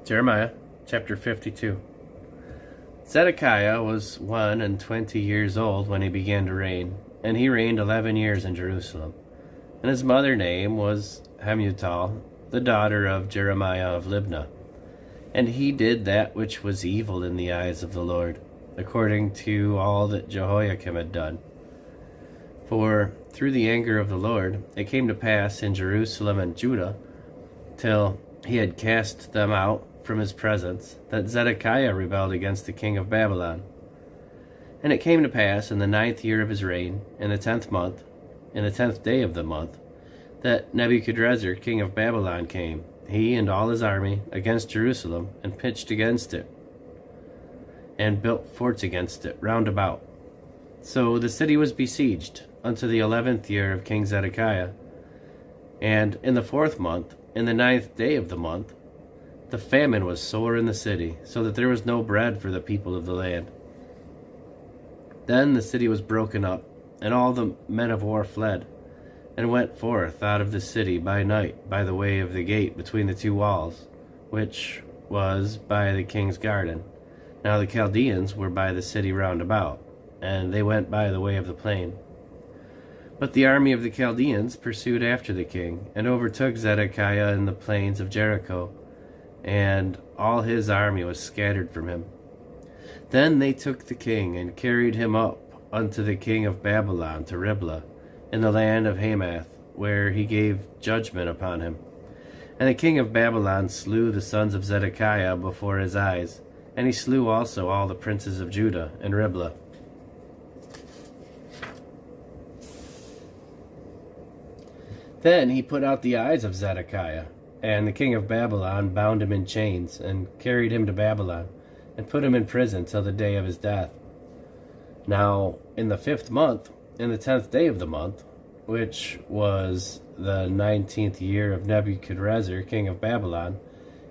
Jeremiah chapter 52. Zedekiah was 21 years old when he began to reign, and he reigned 11 years in Jerusalem. And his mother name was Hamutal, the daughter of Jeremiah of Libnah. And he did that which was evil in the eyes of the Lord, according to all that Jehoiakim had done. For through the anger of the Lord it came to pass in Jerusalem and Judah, till he had cast them out from his presence, that Zedekiah rebelled against the king of Babylon. And it came to pass in the 9th year of his reign, in the 10th month, in the 10th day of the month, that Nebuchadrezzar king of Babylon came, he and all his army, against Jerusalem, and pitched against it, and built forts against it round about. So the city was besieged unto the 11th year of King Zedekiah. And in the 4th month, in the 9th day of the month, the famine was sore in the city, so that there was no bread for the people of the land. Then the city was broken up, and all the men of war fled, and went forth out of the city by night by the way of the gate between the two walls, which was by the king's garden. Now the Chaldeans were by the city round about, and they went by the way of the plain. But the army of the Chaldeans pursued after the king, and overtook Zedekiah in the plains of Jericho, and all his army was scattered from him. Then they took the king, and carried him up unto the king of Babylon to Riblah, in the land of Hamath, where he gave judgment upon him. And the king of Babylon slew the sons of Zedekiah before his eyes, and he slew also all the princes of Judah in Riblah. Then he put out the eyes of Zedekiah, and the king of Babylon bound him in chains, and carried him to Babylon, and put him in prison till the day of his death. Now in the 5th month, in the 10th day of the month, which was the 19th year of Nebuchadrezzar king of Babylon,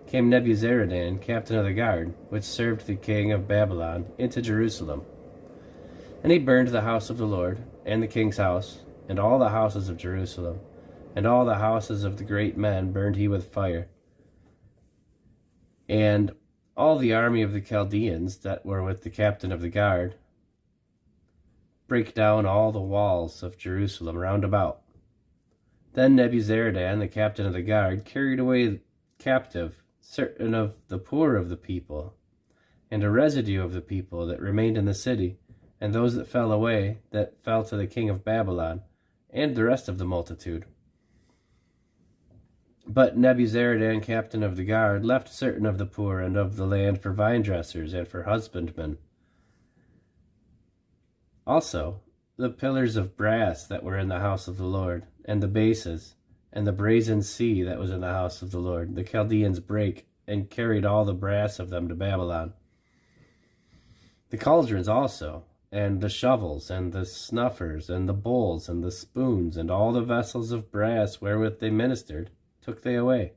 came Nebuzaradan, captain of the guard, which served the king of Babylon, into Jerusalem. And he burned the house of the Lord, and the king's house, and all the houses of Jerusalem, and all the houses of the great men burned he with fire. And all the army of the Chaldeans that were with the captain of the guard brake down all the walls of Jerusalem round about. Then Nebuzaradan, the captain of the guard, carried away captive certain of the poor of the people, and a residue of the people that remained in the city, and those that fell away, that fell to the king of Babylon, and the rest of the multitude. But Nebuzaradan, captain of the guard, left certain of the poor and of the land for vine dressers and for husbandmen. Also the pillars of brass that were in the house of the Lord, and the bases, and the brazen sea that was in the house of the Lord, the Chaldeans brake, and carried all the brass of them to Babylon. The cauldrons also, and the shovels, and the snuffers, and the bowls, and the spoons, and all the vessels of brass wherewith they ministered, took they away.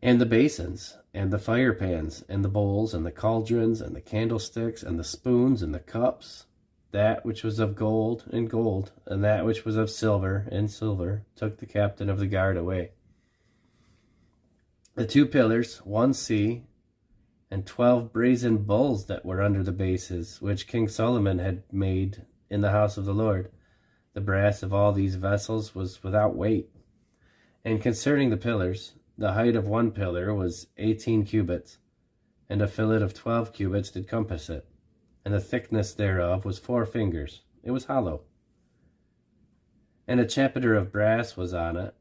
And the basins, and the fire pans, and the bowls, and the cauldrons, and the candlesticks, and the spoons, and the cups, that which was of gold, and gold, and that which was of silver, and silver, took the captain of the guard away. The 2 pillars, 1 sea, and 12 brazen bulls that were under the bases, which King Solomon had made in the house of the Lord. The brass of all these vessels was without weight. And concerning the pillars, the height of 1 pillar was 18 cubits, and a fillet of 12 cubits did compass it, and the thickness thereof was 4 fingers. It was hollow. And a chapiter of brass was on it,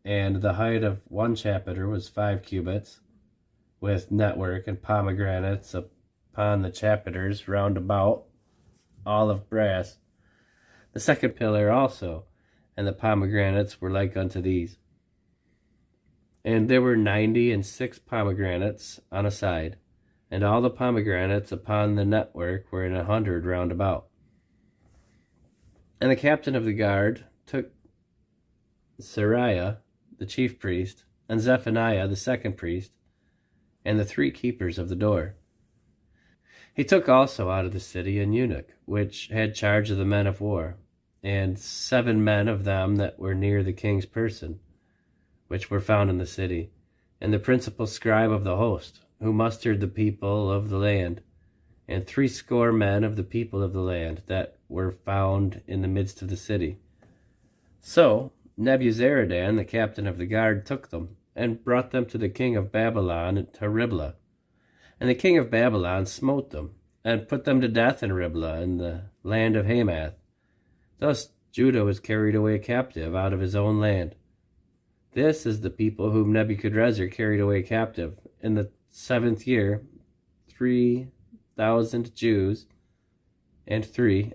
and the height of 1 chapiter was 5 cubits, with network and pomegranates upon the chapiters round about, all of brass. The 2nd pillar also, and the pomegranates were like unto these. And there were 96 pomegranates on a side, and all the pomegranates upon the network were in 100 round about. And the captain of the guard took Sariah, the chief priest, and Zephaniah, the 2nd priest, and the 3 keepers of the door. He took also out of the city an eunuch, which had charge of the men of war, and 7 men of them that were near the king's person, which were found in the city, and the principal scribe of the host, who mustered the people of the land, and 60 men of the people of the land that were found in the midst of the city. So Nebuzaradan, the captain of the guard, took them, and brought them to the king of Babylon to Riblah. And the king of Babylon smote them, and put them to death in Riblah, in the land of Hamath. Thus Judah was carried away captive out of his own land. This is the people whom Nebuchadrezzar carried away captive. In the 7th year, 3,000 Jews and 23.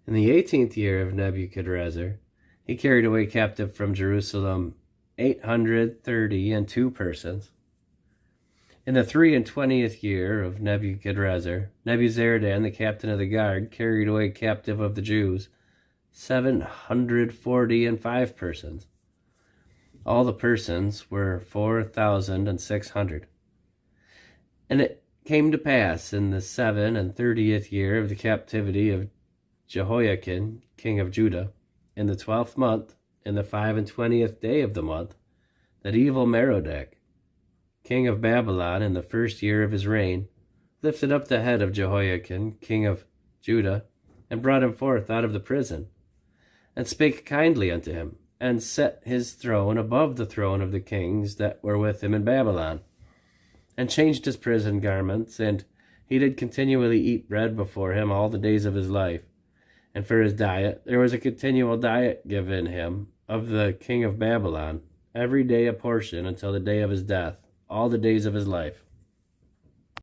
In the 18th year of Nebuchadrezzar, he carried away captive from Jerusalem 832 persons. In the 23rd year of Nebuchadrezzar, Nebuzaradan, the captain of the guard, carried away captive of the Jews 745 persons. All the persons were 4,600. And it came to pass in the 37th year of the captivity of Jehoiakim, king of Judah, in the 12th month, in the 25th day of the month, that evil Merodach, king of Babylon, in the 1st year of his reign, lifted up the head of Jehoiakim, king of Judah, and brought him forth out of the prison, and spake kindly unto him, and set his throne above the throne of the kings that were with him in Babylon, and changed his prison garments, and he did continually eat bread before him all the days of his life. And for his diet, there was a continual diet given him of the king of Babylon, every day a portion until the day of his death, all the days of his life.